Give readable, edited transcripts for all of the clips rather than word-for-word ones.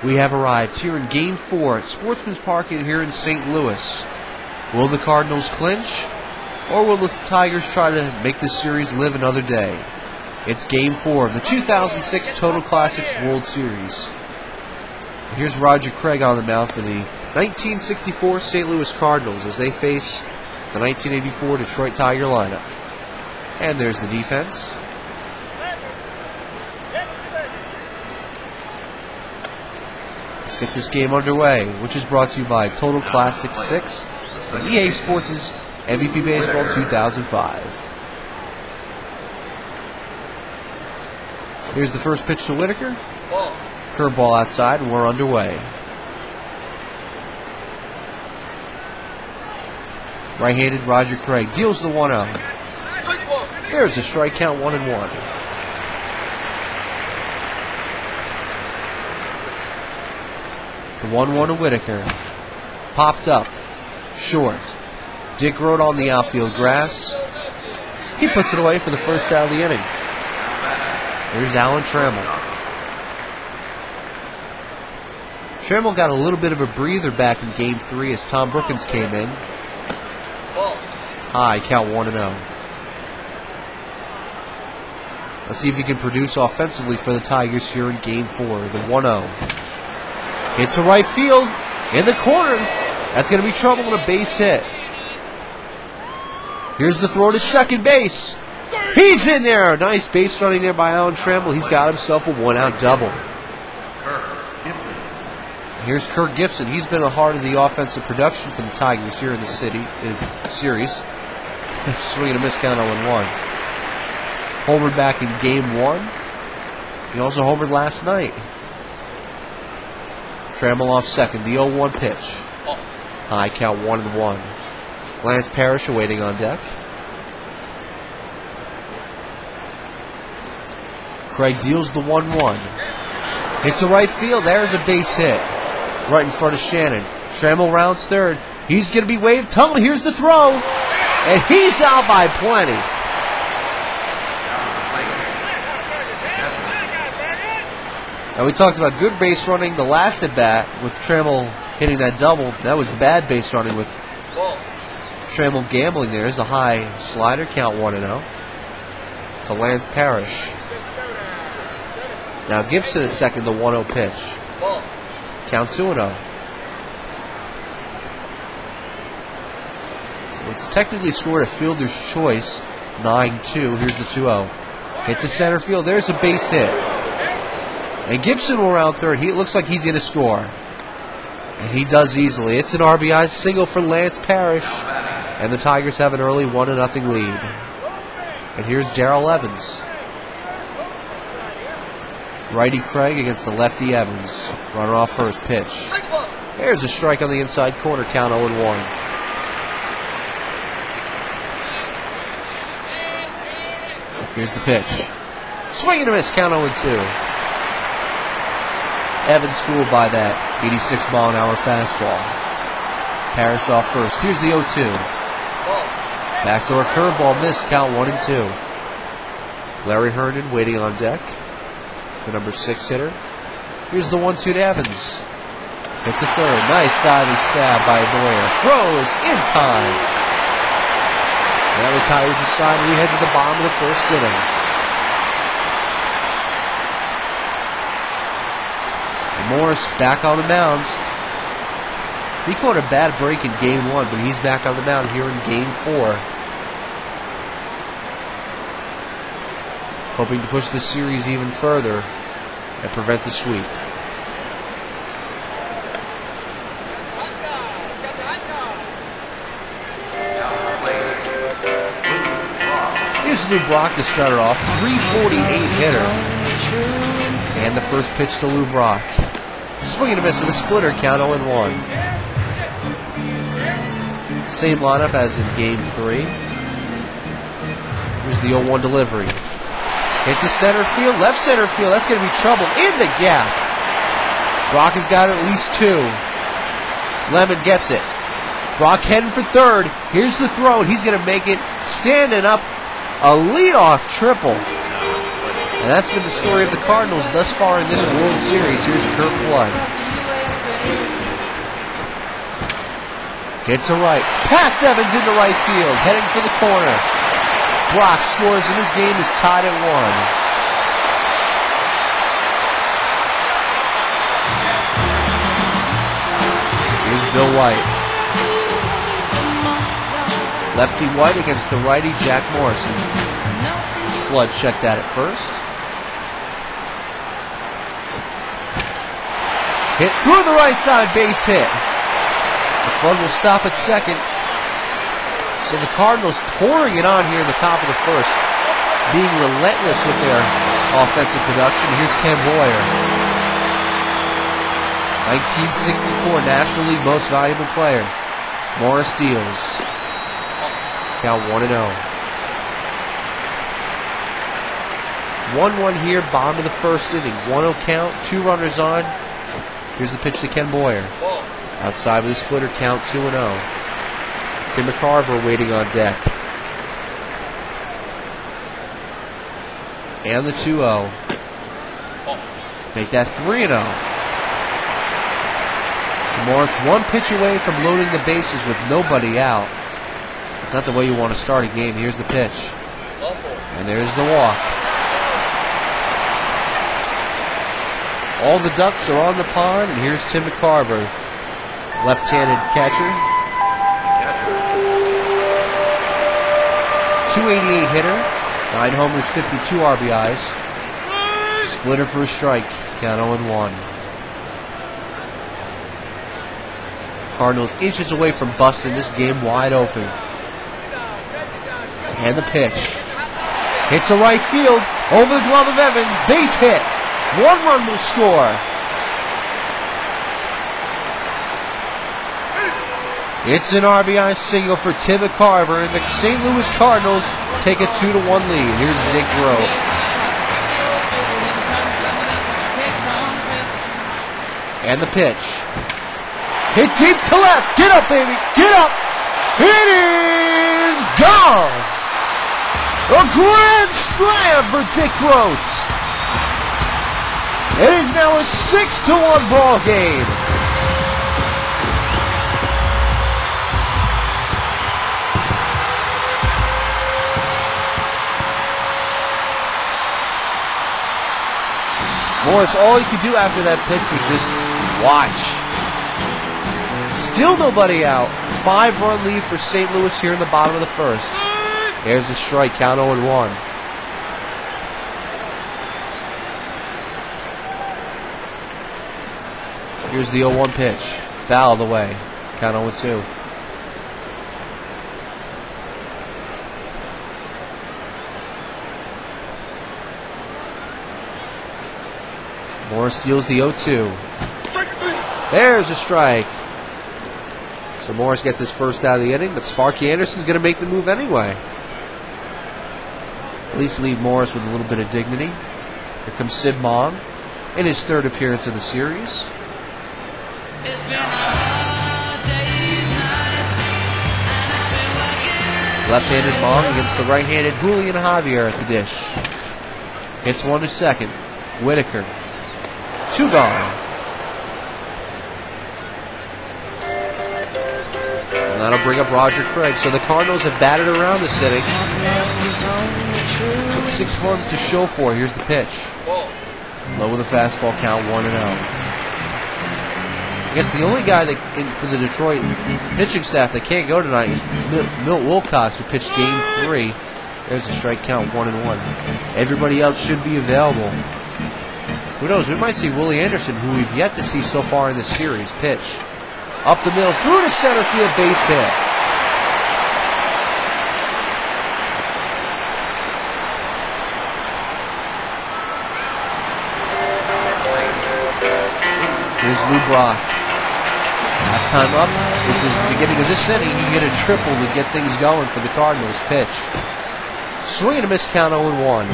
We have arrived here in Game 4 at Sportsman's Park here in St. Louis. Will the Cardinals clinch, or will the Tigers try to make this series live another day? It's Game 4 of the 2006 Total Classics World Series. Here's Roger Craig on the mound for the 1964 St. Louis Cardinals as they face the 1984 Detroit Tiger lineup. And there's the defense. Let's get this game underway, which is brought to you by Total Classic 6 and EA Sports' MVP Baseball 2005. Here's the first pitch to Whitaker. Curveball outside, and we're underway. Right-handed Roger Craig deals the 1-0. There's a strike count, 1-1. The 1-1 to Whitaker. Popped up. Short. Dick Road on the outfield grass. He puts it away for the first out of the inning. Here's Alan Trammell. Trammell got a little bit of a breather back in Game 3 as Tom Brookins came in. High, count 1-0. Let's see if he can produce offensively for the Tigers here in Game 4. The 1-0. Hits to right field. In the corner. That's going to be trouble with a base hit. Here's the throw to second base. He's in there. Nice base running there by Alan Trammell. He's got himself a 1-out double. Here's Kirk Gibson. He's been a heart of the offensive production for the Tigers here in the series. Swing and a miss, count 0-1. Homered back in Game 1. He also homered last night. Trammell off second. The 0-1 pitch. High, count 1-1. Lance Parrish awaiting on deck. Craig deals the 1-1. Hits a right field. There's a base hit. Right in front of Shannon. Trammell rounds third. He's going to be waved. Tunnel. Here's the throw. And he's out by plenty. Now we talked about good base running the last at bat with Trammell hitting that double. That was bad base running with Trammell gambling there. There's a high slider, count 1-0 to Lance Parrish. Now Gibson is second, the 1-0 pitch. Count 2-0. It's technically scored a fielder's choice, 9-2. Here's the 2-0. Hit to center field. There's a base hit. And Gibson will round third. It looks like he's going to score. And he does easily. It's an RBI single for Lance Parrish. And the Tigers have an early 1-0 lead. And here's Darrell Evans. Righty Craig against the lefty Evans. Runner off first pitch. There's a strike on the inside corner, count 0-1. Here's the pitch. Swing and a miss, count 0-2. Evans fooled by that 86-mile-an-hour fastball. Parrish off first. Here's the 0-2. Backdoor curveball missed, count 1-2. Larry Herndon waiting on deck. The number 6 hitter. Here's the 1-2 to Evans. Hit to third. Nice diving stab by Boyer. Throw is in time. Now the Tigers decide we head to the bottom of the first inning. And Morris back on the mound. He caught a bad break in Game 1, but he's back on the mound here in Game 4. Hoping to push the series even further and prevent the sweep. Here's Lou Brock to start it off. 348 hitter. And the first pitch to Lou Brock. Swing and a miss of the splitter, count 0-1. Same lineup as in Game 3. Here's the 0-1 delivery. Hits the center field, left center field. That's going to be trouble in the gap. Brock has got at least 2. Lemon gets it. Brock heading for third. Here's the throw, and he's going to make it standing up. A leadoff triple. And that's been the story of the Cardinals thus far in this World Series. Here's Kurt Flood. Hit to right. Past Evans into right field. Heading for the corner. Brock scores and this game is tied at 1. Here's Bill White. Lefty White against the righty Jack Morrison. Flood checked that at first. Hit through the right side, base hit. The Flood will stop at second. So the Cardinals pouring it on here in the top of the first, being relentless with their offensive production. Here's Ken Boyer. 1964 National League Most Valuable Player. Morris deals. Count 1-0. 1-1 here, bottom of the first inning. 1-0 count, 2 runners on. Here's the pitch to Ken Boyer. Outside with a splitter, count 2-0. Tim McCarver waiting on deck. And the 2-0. Make that 3-0. So Morris one pitch away from loading the bases with nobody out. It's not the way you want to start a game. Here's the pitch. And there's the walk. All the ducks are on the pond, and here's Tim McCarver, left-handed catcher. 288 hitter, 9 homers, 52 RBIs. Splitter for a strike, count 0-1. Cardinals inches away from busting this game wide open. And the pitch. Hits a right field, over the glove of Evans, base hit. 1 run will score. It's an RBI single for Tim McCarver, and the St. Louis Cardinals take a 2-1 lead. Here's Dick Grove. And the pitch. Hit deep to left. Get up, baby. Get up. It is gone. A grand slam for Dick Groats. It is now a 6-1 ball game. Morris, all he could do after that pitch was just watch. Still nobody out. 5-run lead for St. Louis here in the bottom of the first. There's a strike, count 0-1. Here's the 0-1 pitch. Fouled away. Count 0-2. Morris steals the 0-2. There's a strike. So Morris gets his first out of the inning, but Sparky Anderson's going to make the move anyway. At least leave Morris with a little bit of dignity. Here comes Sid Mong in his 3rd appearance of the series. Left-handed Mong against the right-handed Julian Javier at the dish. Hits one to second. Whitaker. 2 gone. And that'll bring up Roger Craig. So the Cardinals have batted around this inning with 6 runs to show for. Here's the pitch. Low with a fastball, count 1-0. I guess the only guy that for the Detroit pitching staff that can't go tonight is Milt Wilcox, who pitched Game 3. There's a strike, count 1-1. Everybody else should be available. Who knows? We might see Willie Anderson, who we've yet to see so far in this series. Pitch. Up the middle, through to center field, base hit. Here's Lou Brock. Last time up, which was the beginning of this inning, he hit a triple to get things going for the Cardinals. Pitch. Swing and a miss, count 0-1.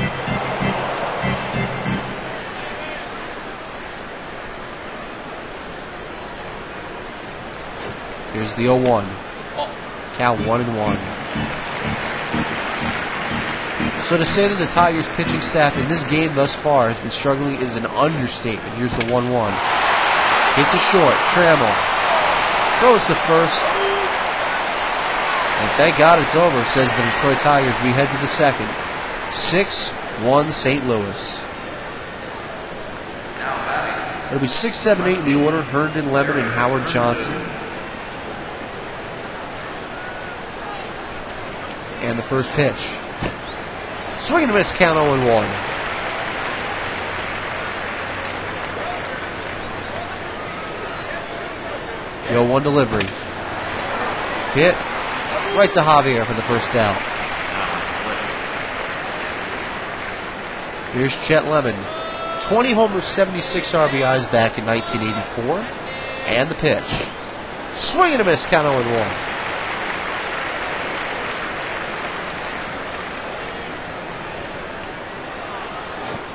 Here's the 0-1. Count 1-1. So to say that the Tigers pitching staff in this game thus far has been struggling is an understatement. Here's the 1-1. Hit to short. Trammell throws to first. And thank God it's over, says the Detroit Tigers. We head to the second. 6-1 St. Louis. It'll be 6, 7, 8 in the order. Herndon, Lemon, and Howard Johnson. And the first pitch. Swing and a miss, count 0-1. The 0-1 delivery. Hit right to Javier for the first out. Here's Chet Lemon. 20 homers, 76 RBIs back in 1984. And the pitch. Swing and a miss, count 0-1.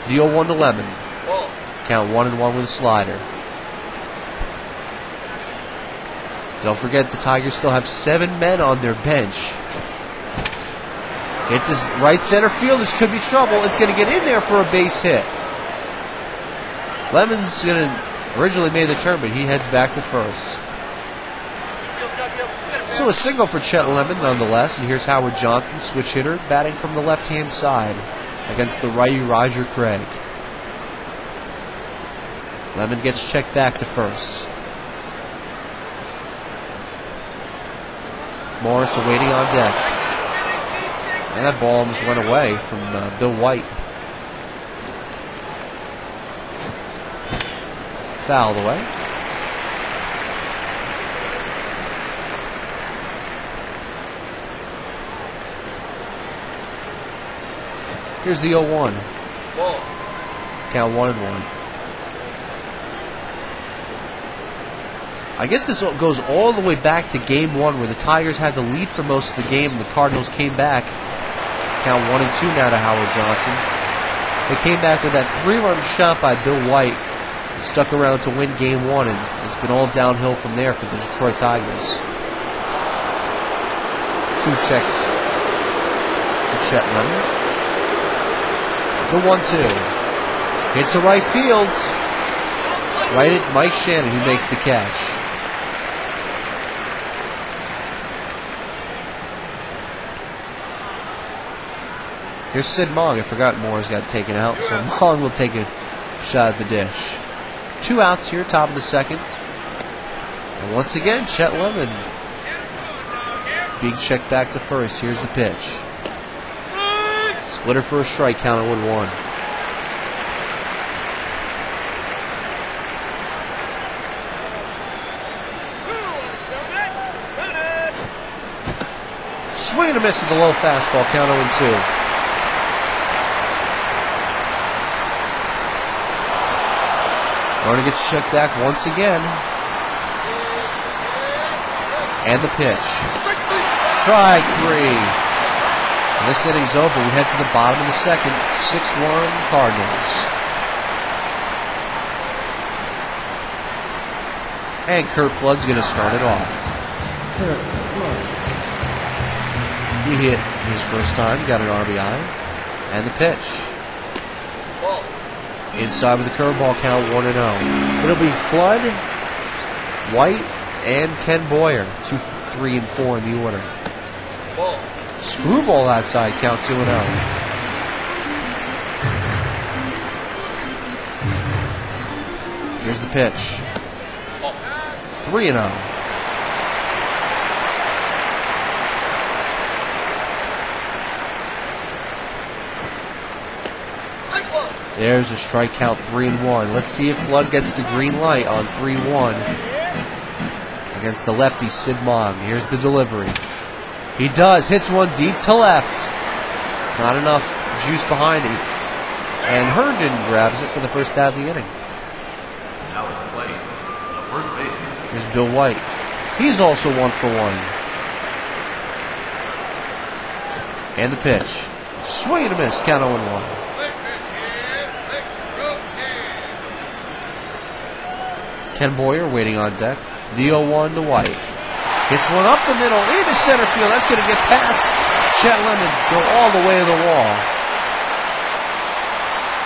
The 0-1 to Lemon. Count 1-1 with a slider. Don't forget the Tigers still have 7 men on their bench. Hits this right center field. This could be trouble. It's going to get in there for a base hit. Lemon's going to originally made the turn, but he heads back to first. So a single for Chet Lemon nonetheless. And here's Howard Johnson, switch hitter, batting from the left-hand side against the righty Roger Craig. Lemon gets checked back to first. Morris awaiting on deck. And that ball just went away from Bill White. Fouled away. Here's the 0-1. Count 1-1. I guess this goes all the way back to Game 1 where the Tigers had the lead for most of the game and the Cardinals came back. Count 1-2 now to Howard Johnson. They came back with that 3-run shot by Bill White and stuck around to win Game 1, and it's been all downhill from there for the Detroit Tigers. 2 checks for Chet Lemon. The 1-2. Hits to right field. Right at Mike Shannon, who makes the catch. Here's Sid Mong. I forgot Moore's got taken out, so Mong will take a shot at the dish. 2 outs here, top of the second. And once again, Chet Lemon being checked back to first. Here's the pitch. Splitter for a strike, count 0-1. Swing and a miss at the low fastball, count 0-2. Runner gets checked back once again. And the pitch. Strike 3. And this inning's over. We head to the bottom of the second. 6-1 Cardinals. And Curt Flood's going to start it off. He hit his first time, got an RBI. And the pitch. Inside with the curveball, count 1-0. It'll be Flood, White, and Ken Boyer. 2, 3, and 4 in the order. Screwball outside, count 2-0. Here's the pitch. 3-0. There's a strike count, 3-1. Let's see if Flood gets the green light on 3-1 against the lefty Sid Mong. Here's the delivery. He does. Hits one deep to left. Not enough juice behind it. And Herndon grabs it for the first out of the inning. Now at the plate, the first baseman. Here's Bill White. He's also 1 for 1. And the pitch. Swing and a miss. Count 0-1. Ken Boyer waiting on deck. The 0-1 to White. Hits one up the middle into center field. That's going to get past Chet Lemon. Go all the way to the wall.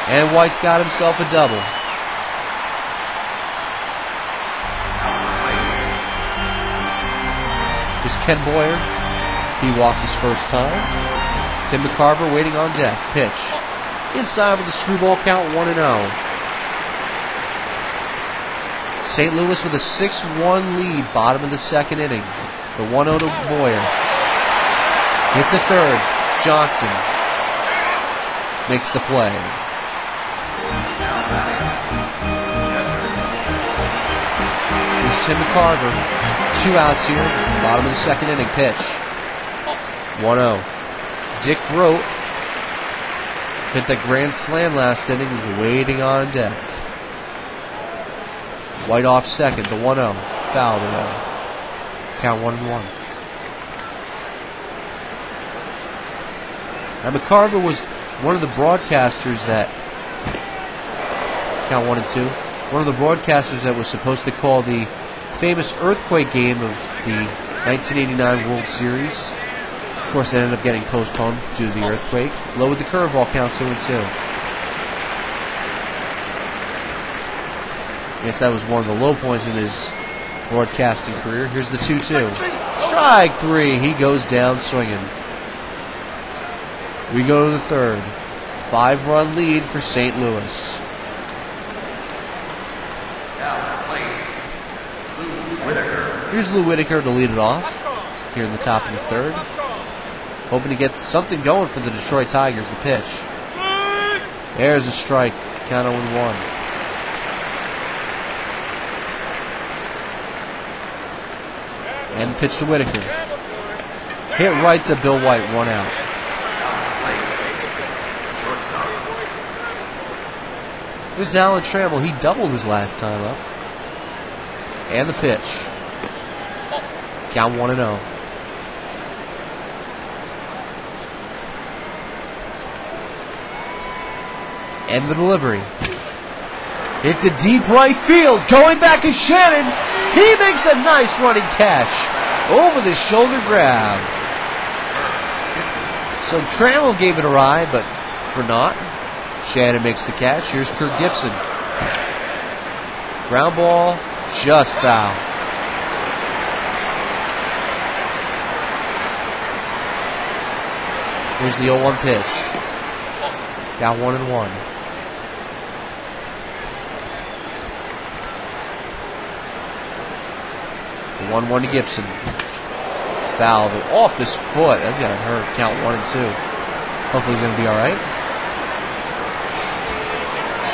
And White's got himself a double. Here's Ken Boyer. He walked his first time. Tim McCarver waiting on deck. Pitch. Inside with the screwball count, 1-0. St. Louis with a 6-1 lead, bottom of the second inning. The 1-0 to Boyer. Hits the third. Johnson makes the play. Here's Tim McCarver. 2 outs here. Bottom of the second inning. Pitch. 1-0. Dick Grote hit that grand slam last inning. He's waiting on deck. White off second. The 1-0. Foul away. Count 1-1. Now McCarver was one of the broadcasters that count 1-2. One of the broadcasters that was supposed to call the famous earthquake game of the 1989 World Series. Of course, it ended up getting postponed due to the earthquake. Low with the curveball, count 2-2. I guess that was one of the low points in his broadcasting career. Here's the 2-2. Strike 3. He goes down swinging. We go to the third. 5-run lead for St. Louis. Here's Lou Whitaker to lead it off here in the top of the third. Hoping to get something going for the Detroit Tigers. The pitch. There's a strike. Count 0-1. And pitch to Whitaker. Hit right to Bill White. 1 out. This is Alan Trammell. He doubled his last time up. And the pitch. Count 1-0. And the delivery. Hit to deep right field. Going back is Shannon. He makes a nice running catch. Over the shoulder grab. So Trammell gave it a ride, but for naught. Shannon makes the catch. Here's Kirk Gibson. Ground ball. Just foul. Here's the 0-1 pitch. Count 1-1. The 1-1 to Gibson. Foul off his foot. That's got to hurt. Count 1-2. Hopefully he's going to be all right.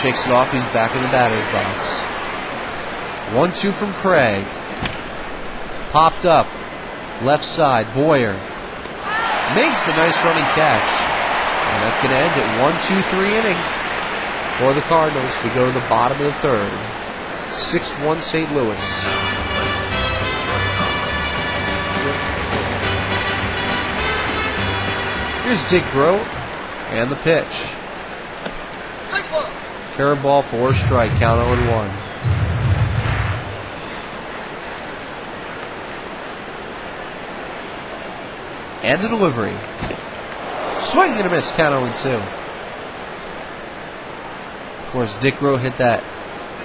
Shakes it off. He's back in the batter's box. 1-2 from Craig. Popped up. Left side. Boyer makes the nice running catch. And that's going to end it. 1-2-3 inning for the Cardinals. We go to the bottom of the third. 6-1 St. Louis. Here's Dick Grote. And the pitch. Curveball for a strike. Count 0-1. And the delivery. Swing and a miss. Count 0-2. Of course, Dick Grote hit that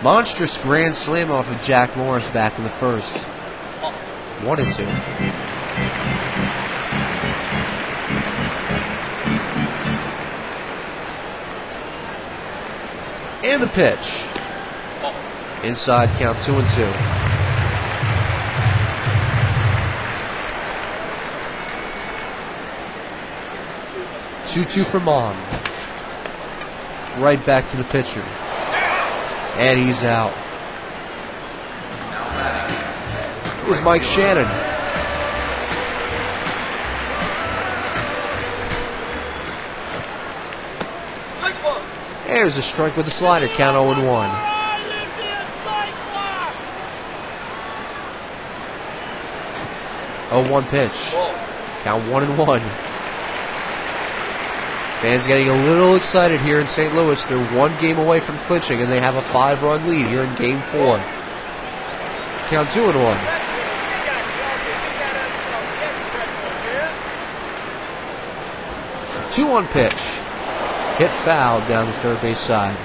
monstrous grand slam off of Jack Morris back in the first. 1-2. And the pitch. Inside, count 2-2. Two from on. Right back to the pitcher. And he's out. It was Mike Shannon. There's a strike with the slider. Count 0-1. Oh, 1 pitch. Count 1-1. Fans getting a little excited here in St. Louis. They're 1 game away from clinching, and they have a 5-run lead here in Game 4. Count 2-1. Two-1 pitch. Hit foul down the third base side.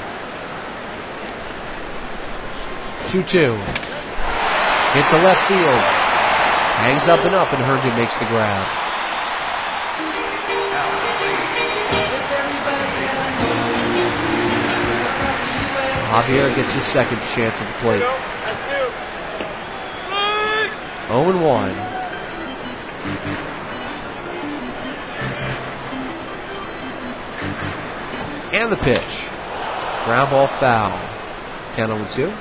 2-2. Hits the left field. Hangs up enough, and Herndon makes the grab. Javier gets his second chance at the plate. 0-1. And the pitch. Ground ball foul. Count 0-2.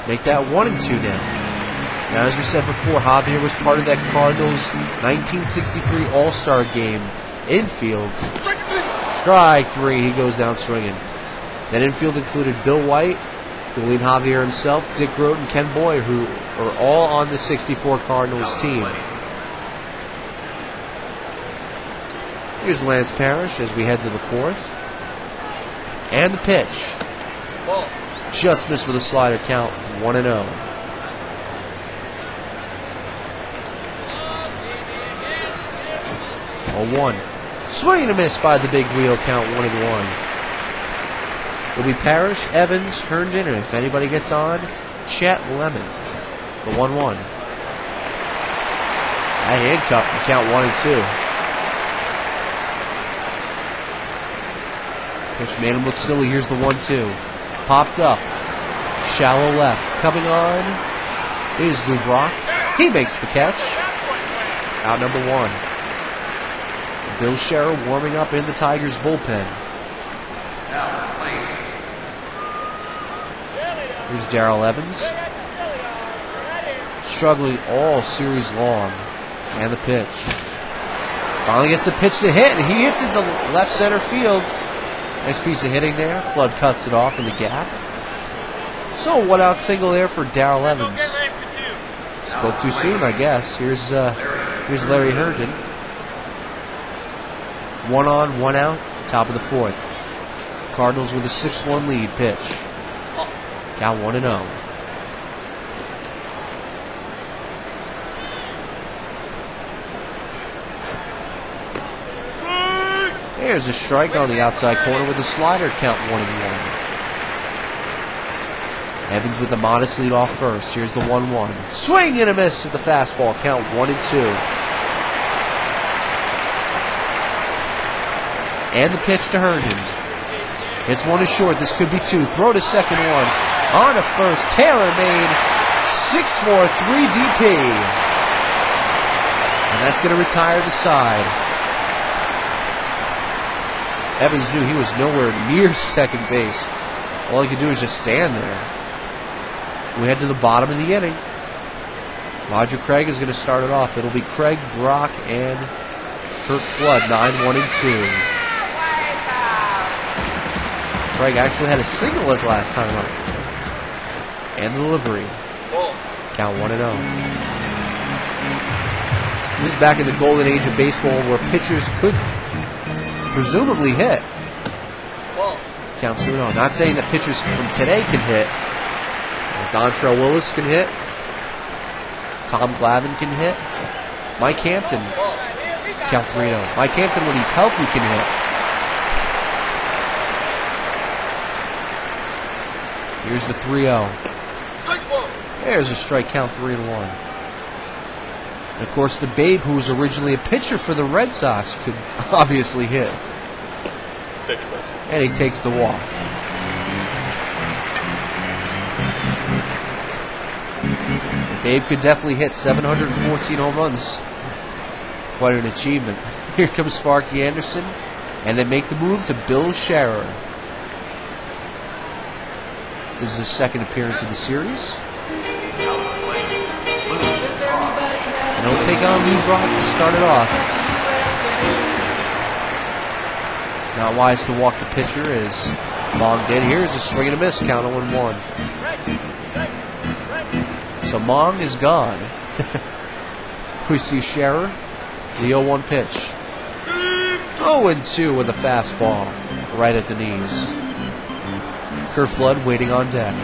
Make that 1-2 now. Now, as we said before, Javier was part of that Cardinals 1963 All-Star game. Infields. Strike 3. He goes down swinging. That infield included Bill White, Julian Javier himself, Dick Groten, Ken Boy, who are all on the 64 Cardinals team. Here's Lance Parrish as we head to the fourth. And the pitch. Just missed with a slider, count 1-0. A 1. Swing and a miss by the big wheel, count 1-1. Will be Parrish, Evans, Herndon, and if anybody gets on, Chet Lemon. The 1-1. That handcuff to count 1-2. Pitch made him look silly. Here's the 1-2. Popped up. Shallow left. Coming on is Lou Brock. He makes the catch. Out number 1. Bill Scherer warming up in the Tigers bullpen. Here's Darrell Evans. Struggling all series long. And the pitch. Finally gets the pitch to hit, and he hits it to left center field. Nice piece of hitting there. Flood cuts it off in the gap. So, one out single there for Darrell Evans. Spoke too soon, I guess. Here's Larry Herndon. 1 on, 1 out, top of the fourth. Cardinals with a 6-1 lead. Pitch. Count 1-0. There's a strike on the outside corner with a slider, count 1-1. Evans with the modest lead off first. Here's the 1-1. Swing and a miss at the fastball, count 1-2. And the pitch to Herndon. It's 1 short. This could be 2. Throw to second 1. On to first. Taylor made 6-4, 3 DP. And that's going to retire the side. Evans knew he was nowhere near second base. All he could do is just stand there. We head to the bottom of the inning. Roger Craig is going to start it off. It'll be Craig, Brock, and Kurt Flood, 9-1-2. Craig actually had a single his last time up. And the delivery. Count 1-0. This is back in the golden age of baseball where pitchers could presumably hit. Count 2-0. Not saying that pitchers from today can hit. Dontrell Willis can hit. Tom Glavine can hit. Mike Hampton. Count 3-0. Mike Hampton, when he's healthy, can hit. Here's the 3-0. There's a strike, count 3-1. And of course, the Babe, who was originally a pitcher for the Red Sox, could obviously hit. And he takes the walk. Babe could definitely hit 714 home runs. Quite an achievement. Here comes Sparky Anderson, and they make the move to Bill Scherer. This is his second appearance of the series. And he'll take on Lou Brock to start it off. Not wise to walk the pitcher as Mong did. Here's a swing and a miss, count 0-1. So Mong is gone. We see Scherer, the 0-1 pitch. 0-2 with a fastball right at the knees. Kurt Flood waiting on deck.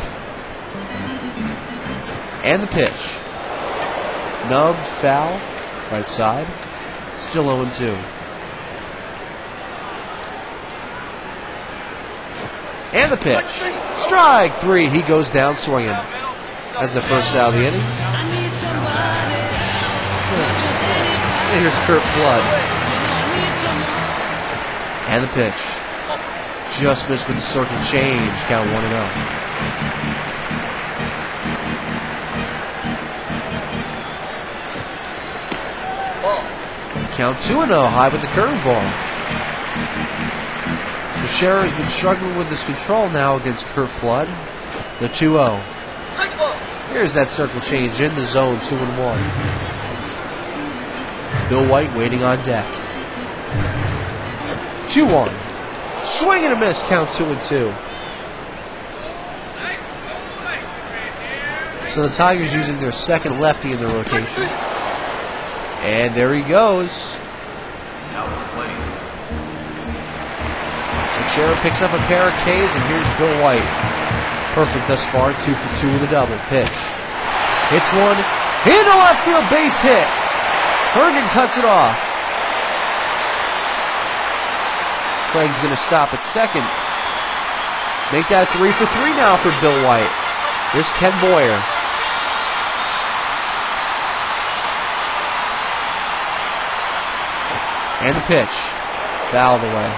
And the pitch. Nubbed, foul, right side. Still 0-2. And the pitch. Strike 3. He goes down swinging. That's the first out of the inning. And here's Curt Flood. And the pitch. Just missed with the circle change. Count 1-0. Count 2-0. High with the curveball. Scherer has been struggling with his control now against Curt Flood. The 2-0. Here's that circle change in the zone, 2-1. Bill White waiting on deck. 2-1. Swing and a miss, count 2-2. So the Tigers using their second lefty in the rotation. And there he goes. So Scherer picks up a pair of Ks, and here's Bill White. Perfect thus far, 2 for 2 with a double. Pitch. Hits one. Into left field, base hit. Herndon cuts it off. Craig's going to stop at second. Make that 3 for 3 now for Bill White. Here's Ken Boyer. And the pitch. Fouled away.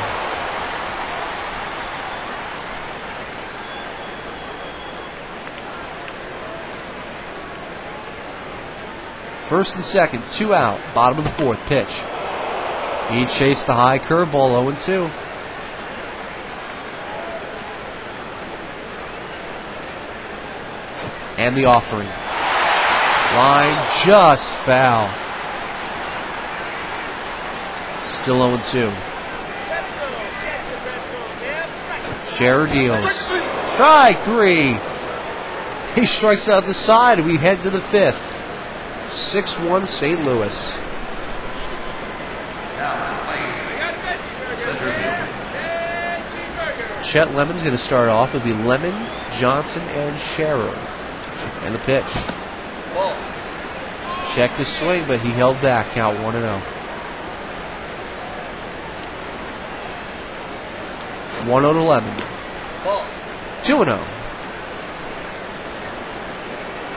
First and second, 2 out. Bottom of the fourth, pitch. He chased the high curveball, 0-2. And the offering. Line just foul. Still 0-2. Scherer deals. Strike 3. He strikes out the side. We head to the fifth. 6-1 St. Louis. Chet Lemon's going to start off. It'll be Lemon, Johnson, and Scherer. And the pitch. Checked his swing, but he held back. Count 1-0. 1-0-11. 2-0.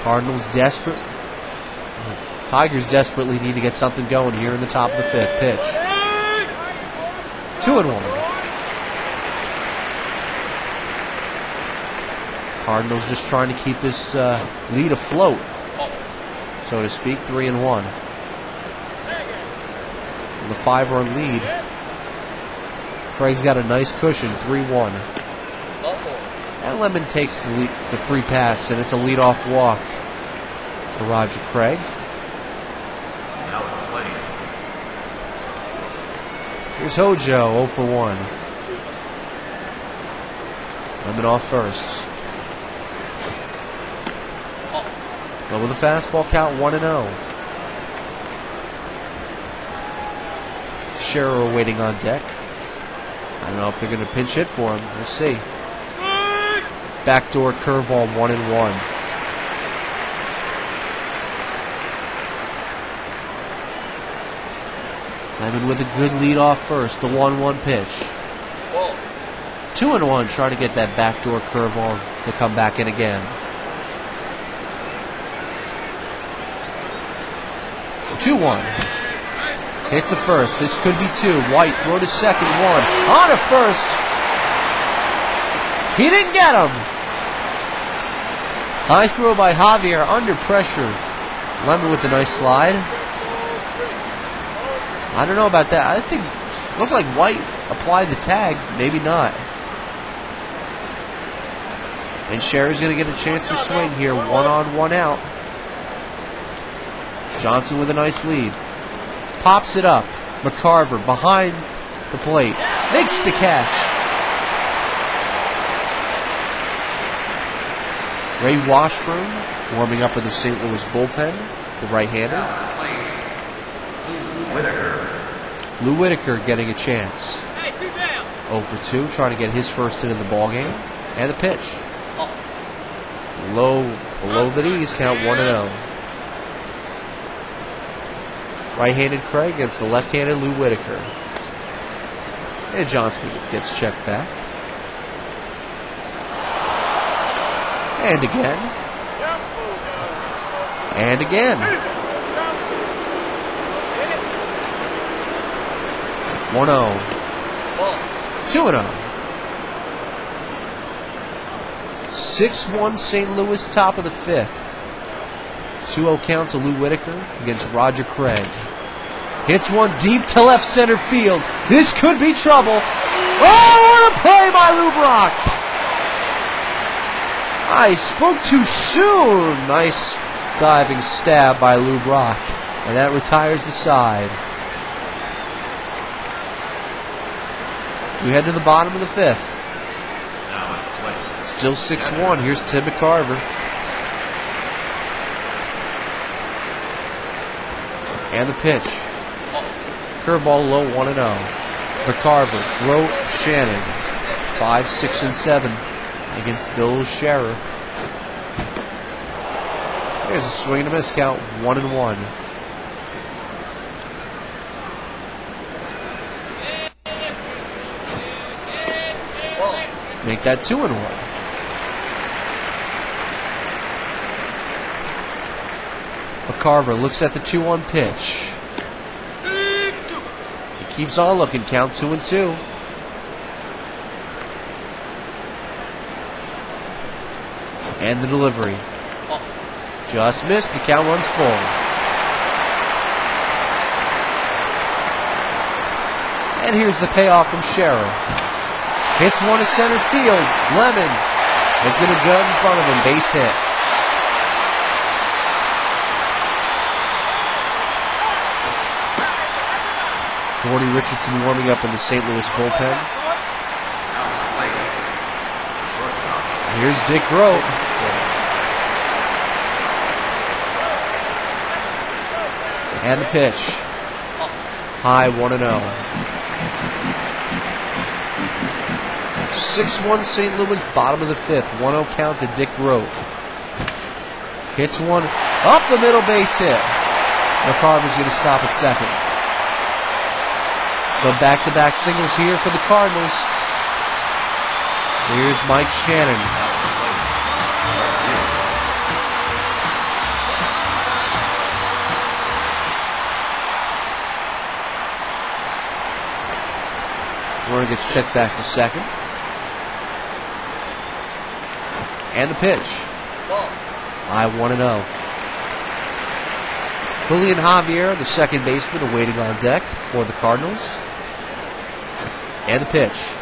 Cardinals desperate. Tigers desperately need to get something going here in the top of the fifth. Pitch. 2-1. Cardinals just trying to keep this lead afloat, so to speak. 3-1. With a 5-run lead. Craig's got a nice cushion. 3-1. And Lemon takes the free pass, and it's a leadoff walk for Roger Craig. Here's Hojo, 0 for 1. Lemon off first. Low with a fastball, count 1-0. Scherer waiting on deck. I don't know if they're going to pinch hit for him. We'll see. Backdoor curveball, 1-1. Lemon with a good lead off first. The 1-1 pitch. 2-1, trying to get that backdoor curveball to come back in again. 2-1. Hits the first. This could be 2. White throw to second. 1. On to first. He didn't get him. High throw by Javier under pressure. Lemon with a nice slide. I don't know about that. I think it looked like White applied the tag. Maybe not. And Sherry's going to get a chance to swing here. 1 on, 1 out. Johnson with a nice lead. Pops it up. McCarver behind the plate. Makes the catch. Ray Washburn warming up in the St. Louis bullpen. The right-hander. Lou Whitaker getting a chance. 0 for 2, trying to get his first hit of the ballgame. And the pitch. Low, below the knees, count 1-0. Right-handed Craig against the left-handed Lou Whitaker. And Johnson gets checked back. And again. And again. 1-0. 2-0. 6-1 St. Louis, top of the fifth. 2-0 count to Lou Whitaker against Roger Craig. Hits one deep to left center field. This could be trouble. Oh, what a play by Lou Brock! I spoke too soon. Nice diving stab by Lou Brock. And that retires the side. We head to the bottom of the fifth. Still 6-1. Here's Tim McCarver. And the pitch. Curveball low, 1-0. McCarver, Grote, Shannon. 5, 6, and 7 against Bill Scherer. There's a swing and a miss count, 1-1. Make that 2-1. McCarver looks at the 2-1 pitch. He keeps on looking. Count 2-2. And the delivery. Just missed. The count runs full. And here's the payoff from Scherer. Hits one to center field. Lemon is going to go in front of him. Base hit. Gordy Richardson warming up in the St. Louis bullpen. Here's Dick Grote. And the pitch. High, 1-0. 6-1 St. Louis, bottom of the fifth. 1-0 count to Dick Grote. Hits one up the middle, base hit. McCarver's going to stop at second. So back-to-back singles here for the Cardinals. Here's Mike Shannon. Warren gets checked back to second. And the pitch. High, 1-0. Julian Javier, the second baseman, awaiting on deck for the Cardinals. And the pitch.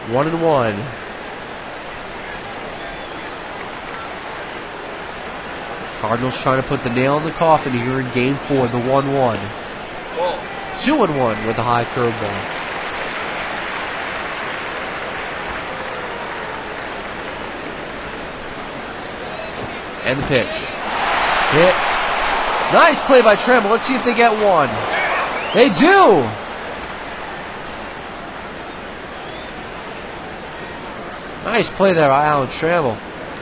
1-1. Cardinals trying to put the nail in the coffin here in Game 4, the 1-1. 2-1 with a high curveball. And the pitch. Hit. Nice play by Tremble. Let's see if they get one. They do! Nice play there by Alan Trammell.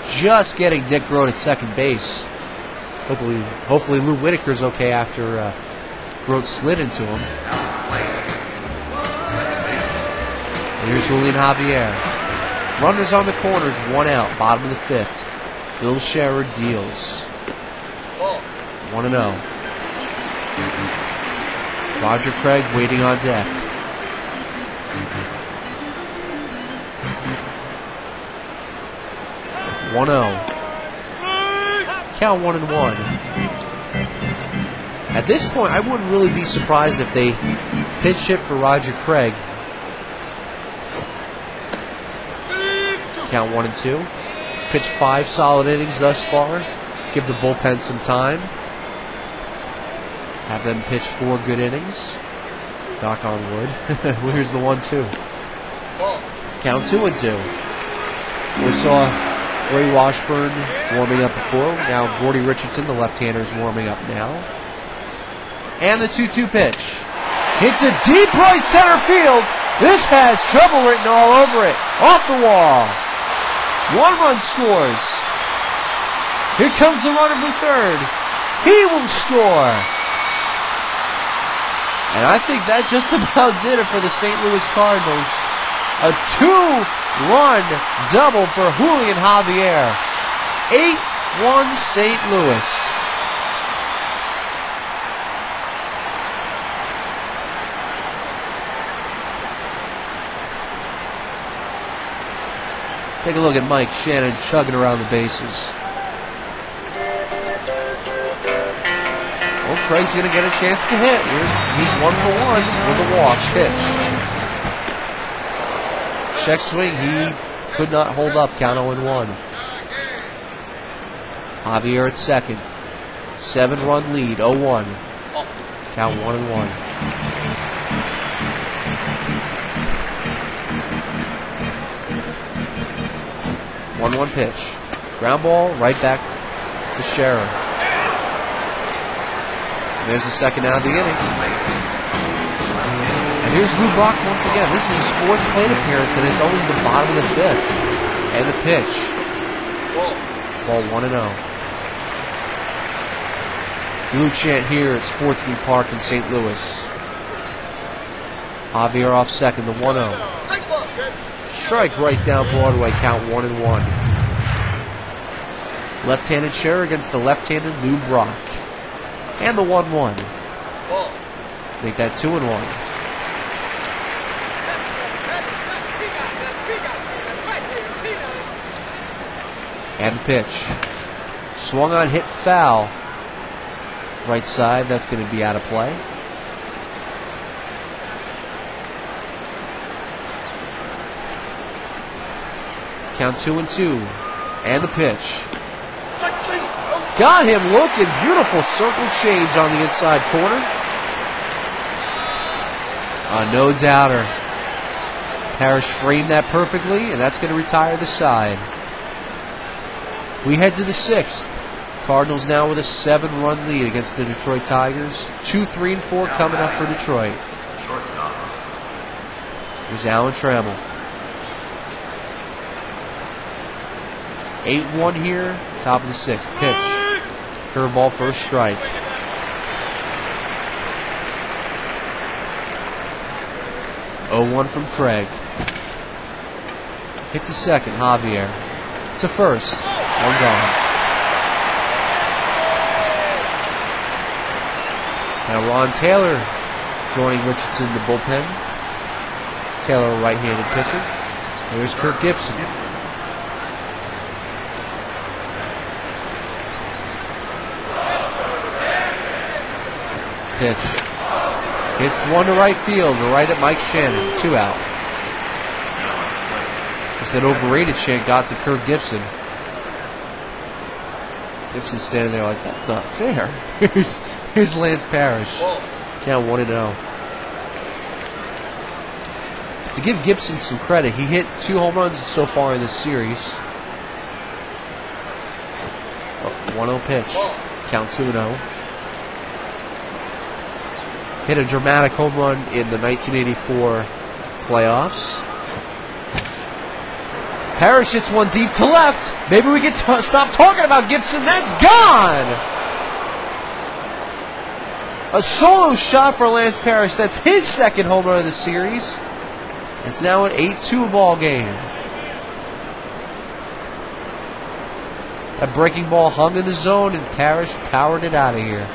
Just getting Dick Grote at second base. Hopefully Lou Whitaker's okay after Grote slid into him. Here's Julian Javier. Runners on the corners, 1 out, bottom of the fifth. Bill Scherer deals. 1-0. Roger Craig waiting on deck. Count 1-1. At this point, I wouldn't really be surprised if they pitch hit for Roger Craig. Count 1-2. He's pitched 5 solid innings thus far. Give the bullpen some time. Have them pitch 4 good innings. Knock on wood. Here's the 1-2. Count 2-2. We saw Ray Washburn warming up before. Now Gordy Richardson, the left-hander, is warming up now. And the 2-2 pitch. Hit to deep right center field. This has trouble written all over it. Off the wall. 1 run scores. Here comes the runner for third. He will score. And I think that just about did it for the St. Louis Cardinals. A 2-run double for Julian Javier. 8-1 St. Louis. Take a look at Mike Shannon chugging around the bases. Well, Craig's going to get a chance to hit. He's 1 for 1 with a walk. Pitch. Check swing. He could not hold up. Count 0-1. Javier at second. 7-run lead. 0-1. Count 1-1. One pitch. Ground ball right back to Scherer. There's the second out of the inning. And here's Lou Brock once again. This is his 4th plate appearance, and it's only the bottom of the 5th. And the pitch. Ball 1-0. Blue chant here at Sportsman Park in St. Louis. Javier off second, the 1-0. Strike right down Broadway, count 1-1. Left-handed Scherer against the left-handed Lou Brock. And the 1-1. Make that 2-1. And pitch. Swung on, hit foul. Right side, that's going to be out of play. Count 2-2. And the pitch. Got him looking. Beautiful circle change on the inside corner. No doubter. Parrish framed that perfectly, and that's going to retire the side. We head to the 6th. Cardinals now with a 7-run lead against the Detroit Tigers. 2, 3, and 4 coming up for Detroit. Here's Alan Trammell. 8-1 here, top of the 6th. Pitch. Curveball, first strike. Oh, 0-1 from Craig. Hit to second, Javier. To first, 1 gone. Now Ron Taylor joining Richardson in the bullpen. Taylor, a right-handed pitcher. There's Kirk Gibson. Pitch. Hits one to right field, right at Mike Shannon. 2 out. As that overrated chant got to Kirk Gibson. Gibson's standing there like, that's not fair. Here's Lance Parrish. Count 1-0. To give Gibson some credit, he hit 2 home runs so far in this series. 1-0 pitch. Count 2-0. Hit a dramatic home run in the 1984 playoffs. Parrish hits one deep to left. Maybe we can stop talking about Gibson. That's gone! A solo shot for Lance Parrish. That's his 2nd home run of the series. It's now an 8-2 ball game. That breaking ball hung in the zone, and Parrish powered it out of here.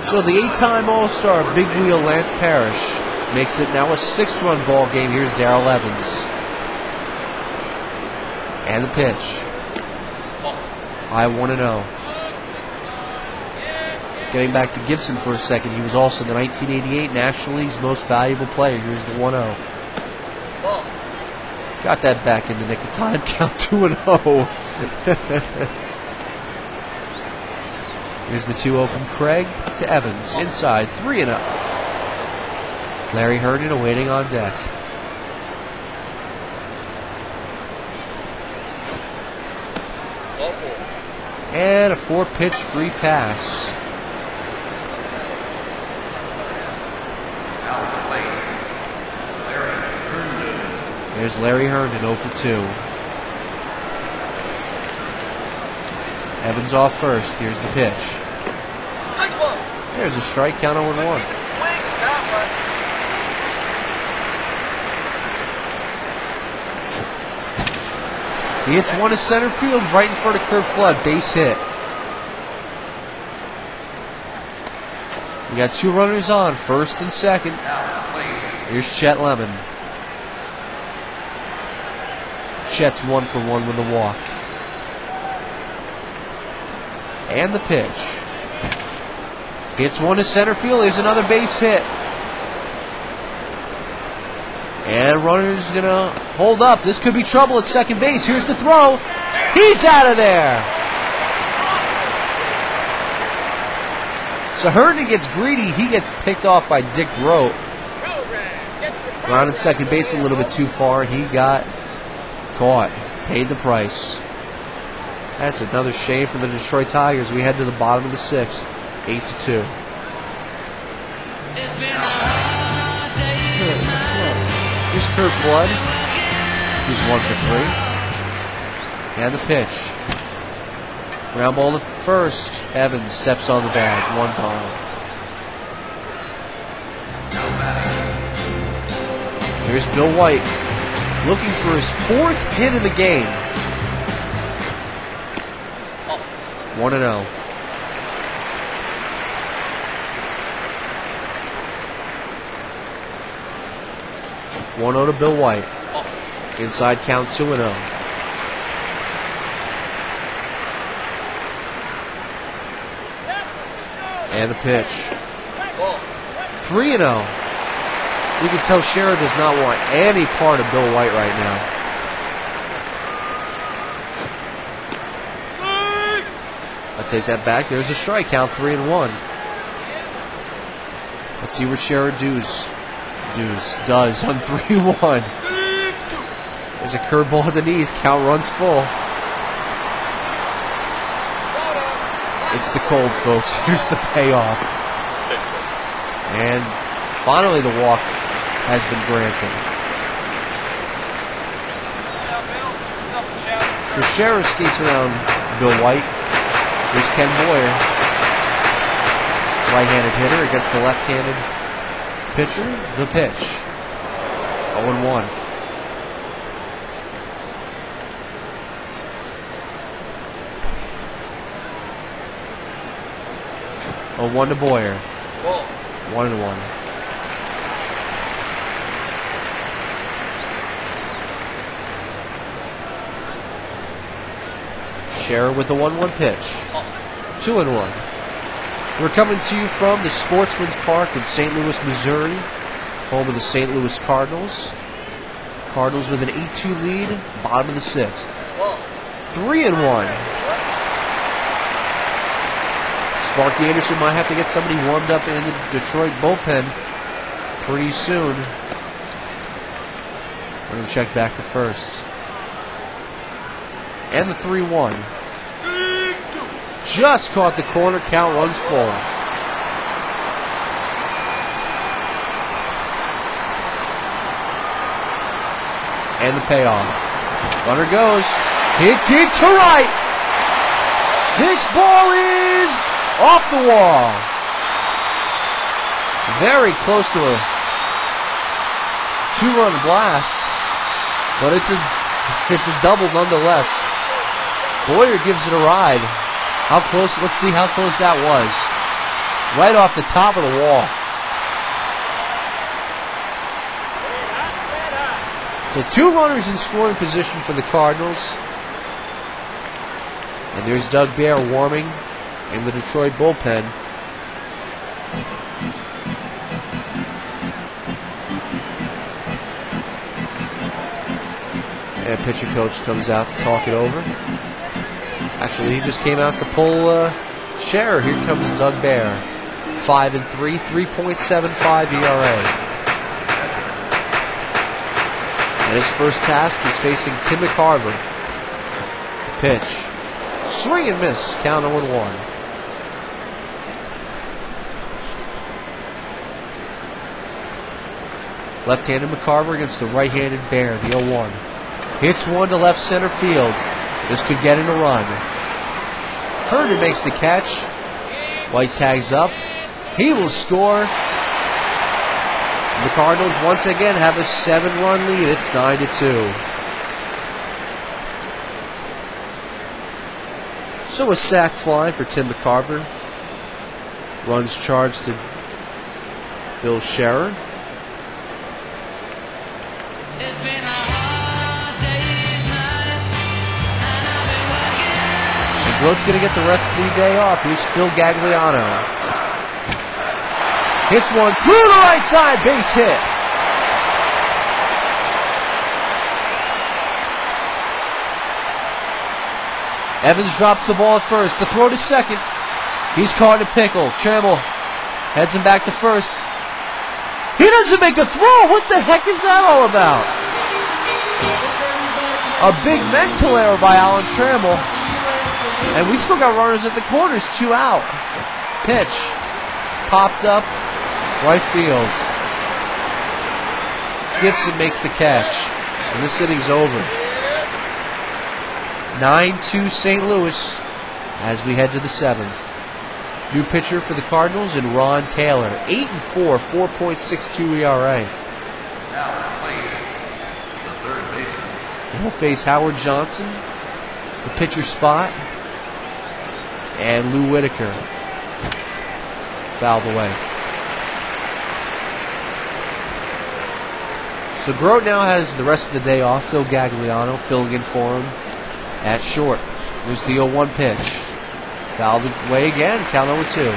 So the 8-time All-Star Big Wheel Lance Parrish makes it now a 6-run ball game. Here's Darrell Evans. And the pitch. High 1-0. Getting back to Gibson for a second, he was also the 1988 National League's most valuable player. Here's the 1-0. Got that back in the nick of time. Count 2-0. Here's the 2-0 from Craig to Evans. Inside, 3-0. Larry Herndon awaiting on deck. And a 4-pitch free pass. There's Larry Herndon, 0 for 2. Evans off first. Here's the pitch. There's a strike, count 0-1. He hits one to center field right in front of Kurt Flood. Base hit. We got 2 runners on, first and second. Here's Chet Lemon. Chet's 1 for 1 with a walk. And the pitch. Hits one to center field. There's another base hit. And runner's going to hold up. This could be trouble at second base. Here's the throw. He's out of there. So Herndon gets greedy. He gets picked off by Dick Grote. Around at second base a little bit too far, and he got caught. Paid the price. That's another shame for the Detroit Tigers. We head to the bottom of the 6th. 8-2. Here's Kurt Flood. He's 1 for 3. And the pitch. Ground ball to first. Evans steps on the bag. 1 ball. Here's Bill White. Looking for his 4th hit of the game. 1-0. (1-0) to Bill White. Inside count 2-0. And the pitch. 3-0. You can tell Scherer does not want any part of Bill White right now. I'll take that back. There's a strike count, 3-1. Let's see what Scherer does on 3-1. There's a curveball at the knees. Count runs full. It's the cold, folks. Here's the payoff. And finally the walk has been granted. So Scherer skates around Bill White. Here's Ken Boyer. Right-handed hitter against the left-handed pitcher. The pitch. 0-1. Oh, 1 to Boyer. 1-1. Scherer with the 1-1 pitch. 2-1. We're coming to you from the Sportsman's Park in St. Louis, Missouri, home of the St. Louis Cardinals. Cardinals with an 8-2 lead, bottom of the 6th. 3-1. Sparky Anderson might have to get somebody warmed up in the Detroit bullpen pretty soon. We're going to check back to first. And the 3-1. Just caught the corner. Count runs full. And the payoff. Runner goes. Hit deep to right. This ball is off the wall. Very close to a 2-run blast. But it's a double nonetheless. Boyer gives it a ride. How close? Let's see how close that was. Right off the top of the wall. So 2 runners in scoring position for the Cardinals. And there's Doug Bear warming in the Detroit bullpen. And pitcher coach comes out to talk it over. Actually, he just came out to pull Scherer. Here comes Doug Bear. 5-3, 3.75 ERA. And his first task is facing Tim McCarver. The pitch. Swing and miss. Count 0-1. Left-handed McCarver against the right-handed Bear, the 0-1. Hits one to left center field. This could get in a run. Herndon makes the catch. White tags up. He will score. The Cardinals once again have a 7-run lead. It's 9-2. So a sack fly for Tim McCarver. Runs charge to Bill Scherer. And Grote's going to get the rest of the day off. Here's Phil Gagliano. Hits one through the right side. Base hit. Evans drops the ball at first. The throw to second. He's caught in a pickle. Trammell heads him back to first. He doesn't make a throw. What the heck is that all about? A big mental error by Alan Trammell. And we still got runners at the corners. 2 out. Pitch. Popped up. Right field. Gibson makes the catch. And this inning's over. 9-2 St. Louis as we head to the 7th. New pitcher for the Cardinals and Ron Taylor. 8-4, 4.62 ERA. Now playing the third baseman. He'll face Howard Johnson, the pitcher spot, and Lou Whitaker. Fouled away. So Grote now has the rest of the day off. Phil Gagliano filling in for him at short. Here's the 0-1 pitch. Fouled away again. Count 0-2.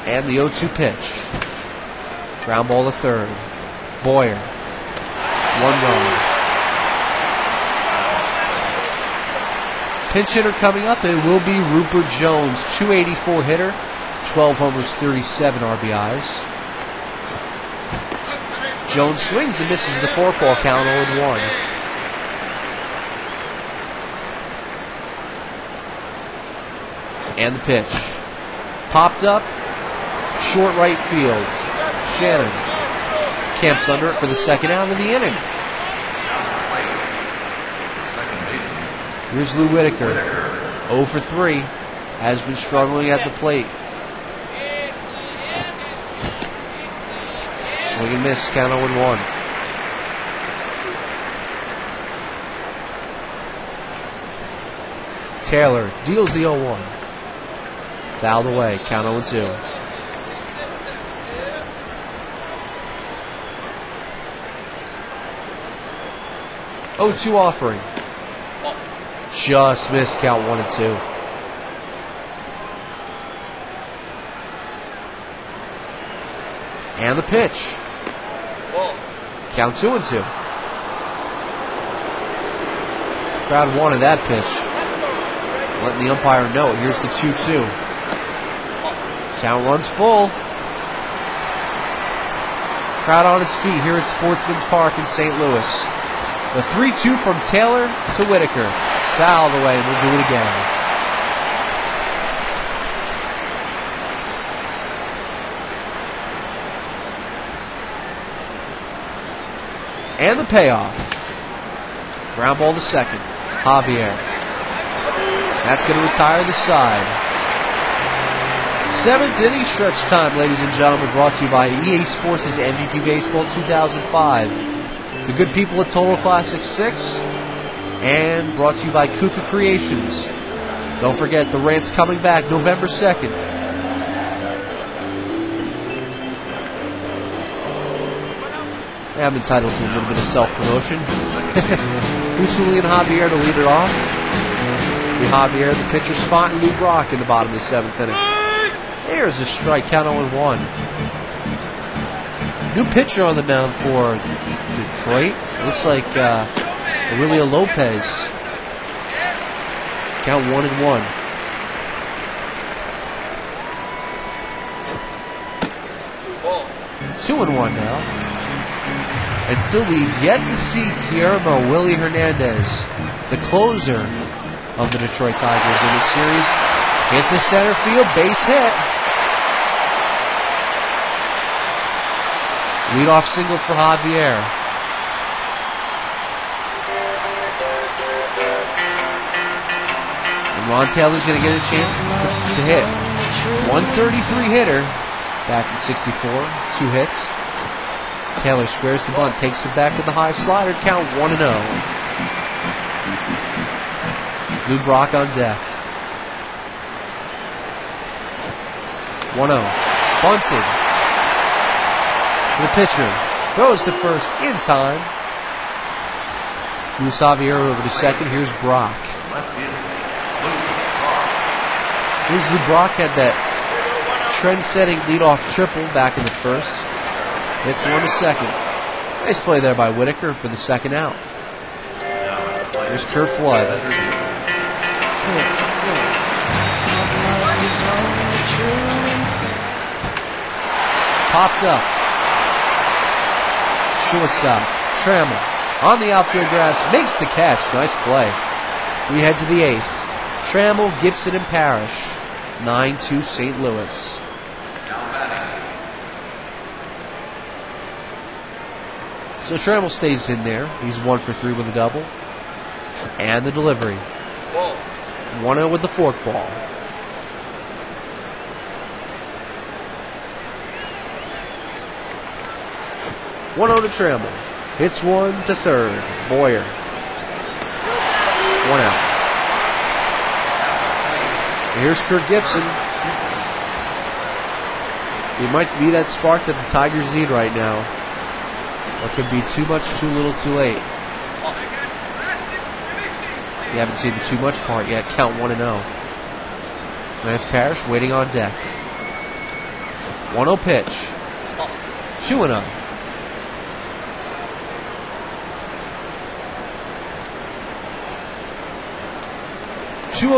And the 0-2 pitch. Ground ball to third. Boyer. 1 run. Pinch hitter coming up. It will be Rupert Jones. 284 hitter. 12 homers, 37 RBIs. Jones swings and misses the forkball. Count 0-1. And the pitch. Popped up. Short right field. Shannon camps under it for the second out of the inning. Here's Lou Whitaker. 0 for 3. Has been struggling at the plate. Swing and miss, count 0-1. Taylor deals the 0-1. Fouled away, count 0-2. Oh, 2 offering. Just missed, count 1-2. And the pitch. Count 2-2. Crowd wanted that pitch. Letting the umpire know. Here's the 2-2. Count runs full. Crowd on its feet here at Sportsman's Park in St. Louis. The 3-2 from Taylor to Whitaker. Fouled away, and we'll do it again. And the payoff. Ground ball to second. Javier. That's going to retire the side. 7th inning stretch time, ladies and gentlemen, brought to you by EA Sports' MVP Baseball 2005. The good people at Total Classic 6. And brought to you by Kuka Creations. Don't forget, the Rant's coming back November 2nd. I'm entitled to a little bit of self-promotion. Usuli and Javier to lead it off. Javier at the pitcher spot and Lou Brock in the bottom of the 7th inning. There's a strike, count 0-1. New pitcher on the mound for Detroit. Looks like Aurelio Lopez. Count 1-1. Ball. 2-1 now. And still we've yet to see Guillermo Willie Hernandez, the closer of the Detroit Tigers in this series. Hits the center field, base hit. Leadoff single for Javier. And Ron Taylor's going to get a chance to hit. 133 hitter back in 64. 2 hits. Taylor squares the bunt, takes it back with the high slider. Count 1-0. Lou Brock on deck. 1-0. Bunted. For the pitcher. Throws to first in time. Luis Javier over to second. Here's Brock. Here's Lou Brock. Had that trend-setting leadoff triple back in the first. Hits one to second. Nice play there by Whitaker for the second out. Here's Kurt Flood. Pops up. Shortstop. Trammell on the outfield grass. Makes the catch. Nice play. We head to the 8th. Trammell, Gibson, and Parrish. 9-2 St. Louis. So Trammell stays in there. He's 1 for 3 with a double. And the delivery. 1-0 with the forkball. One to Trammell. Hits one to third. Boyer. 1 out. Here's Kirk Gibson. He might be that spark that the Tigers need right now. Or could be too much, too little, too late. You haven't seen the too much part yet. Count 1-0. Lance Parrish waiting on deck. 1-0 pitch. 2-0.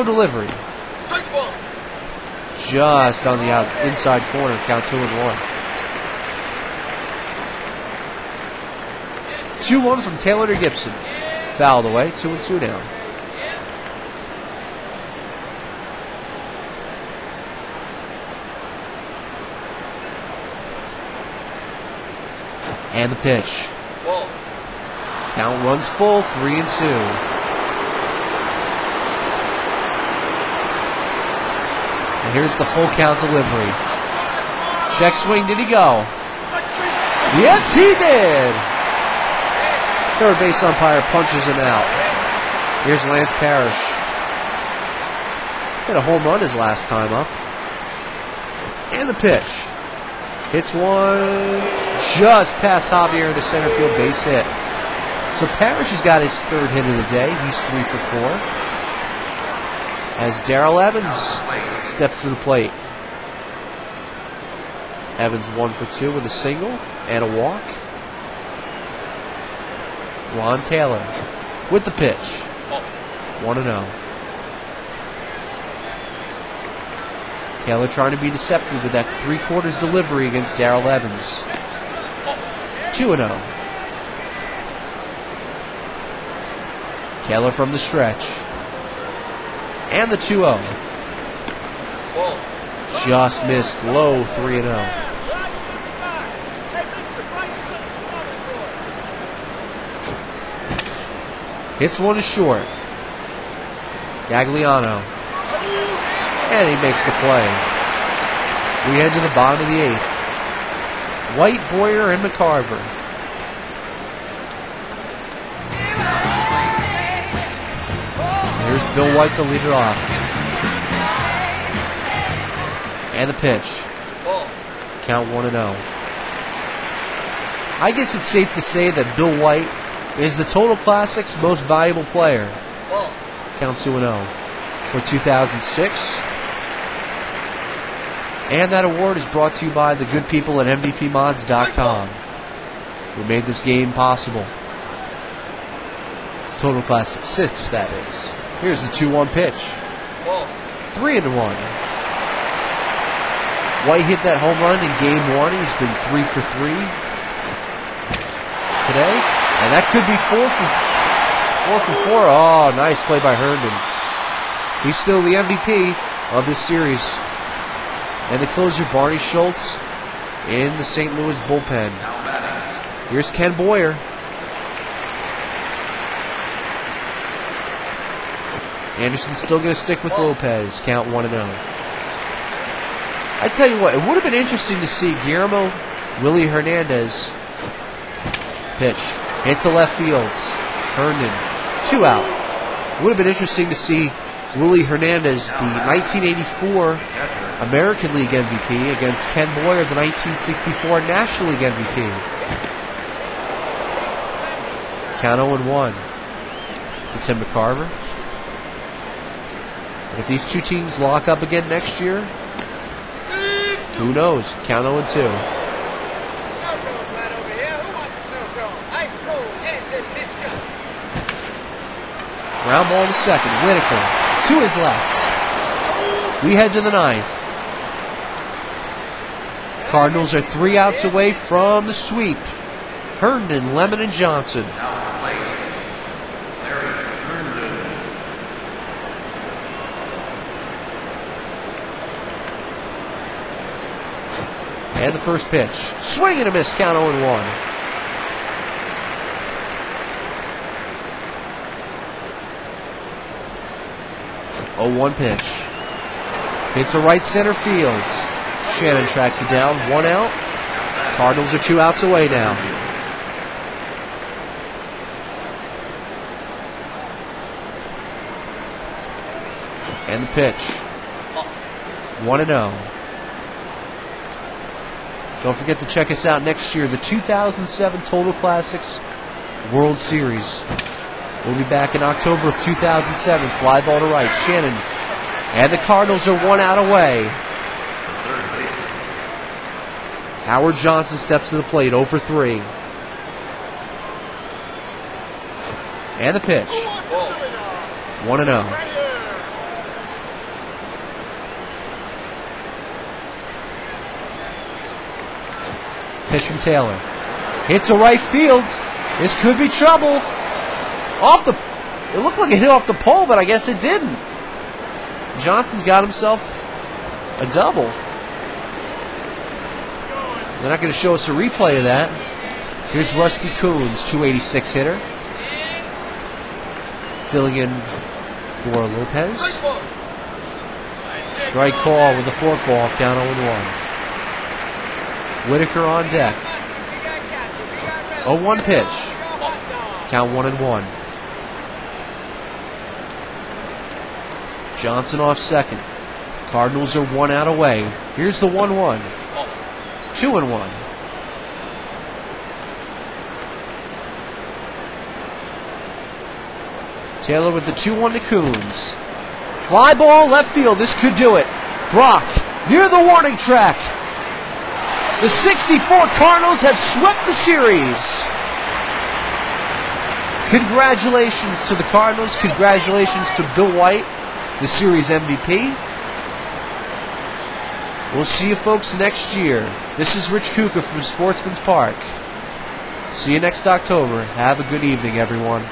Delivery. Just on the inside corner. Count 2-1. 2-1 from Taylor to Gibson. Fouled away. 2-2 down. And the pitch. Count runs full. 3-2. And here's the full count delivery. Check swing. Did he go? Yes, he did. Third base umpire punches him out. Here's Lance Parrish. Hit a home run his last time up. And the pitch. Hits one just past Javier into center field, base hit. So Parrish has got his 3rd hit of the day. He's 3 for 4. As Darrell Evans steps to the plate. Evans 1 for 2 with a single and a walk. Ron Taylor with the pitch. 1-0. Taylor trying to be deceptive with that 3/4 delivery against Darrell Evans. 2-0. Taylor from the stretch. And the 2-0. Just missed low. 3-0. Hits one to short. Gagliano. And he makes the play. We head to the bottom of the 8th. White, Boyer, and McCarver. Here's Bill White to lead it off. And the pitch. Count 1-0. I guess it's safe to say that Bill White is the Total Classic's most valuable player. Count 2-0 for 2006. And that award is brought to you by the good people at MVPmods.com, who made this game possible. Total Classic 6, that is. Here's the 2-1 pitch. 3-1. White hit that home run in game 1. He's been 3 for 3 today. And that could be 4 for 4. Oh, nice play by Herndon. He's still the MVP of this series. And the closer, Barney Schultz, in the St. Louis bullpen. Here's Ken Boyer. Anderson's still going to stick with Lopez. Count 1-0. I tell you what, it would have been interesting to see Guillermo Willie Hernandez pitch. Hit to left field. Herndon, 2 out. Would have been interesting to see Willie Hernandez, the 1984 American League MVP, against Ken Boyer, the 1964 National League MVP. Count 0-1 to Tim McCarver. And if these two teams lock up again next year, who knows? Count 0-2. Ground ball to second. Whitaker to his left. We head to the 9th. Cardinals are 3 outs away from the sweep. Herndon, Lemon, and Johnson. And the first pitch. Swing and a miss. Count 0-1. Oh, 1 pitch. Hits a right center field. Shannon tracks it down. 1 out. Cardinals are 2 outs away now. And the pitch. 1-0. Don't forget to check us out next year, the 2007 Total Classics World Series. We'll be back in October of 2007. Fly ball to right. Shannon. And the Cardinals are 1 out away. Howard Johnson steps to the plate, 0 for 3. And the pitch. 1-0. Pitch from Taylor. Hits a right field. This could be trouble. It looked like it hit off the pole, but I guess it didn't. Johnson's got himself a double. They're not going to show us a replay of that. Here's Rusty Coons, 286 hitter. Filling in for Lopez. Strike call with the forkball, down 0-1. Whitaker on deck. 0-1 pitch. Count 1-1. Johnson off second. Cardinals are 1 out away. Here's the 1-1. 2-1. Taylor with the 2-1 to Coons. Fly ball left field. This could do it. Brock near the warning track. The 64 Cardinals have swept the series. Congratulations to the Cardinals. Congratulations to Bill White, the series MVP. We'll see you folks next year. This is Rich Kuka from Sportsman's Park. See you next October. Have a good evening, everyone.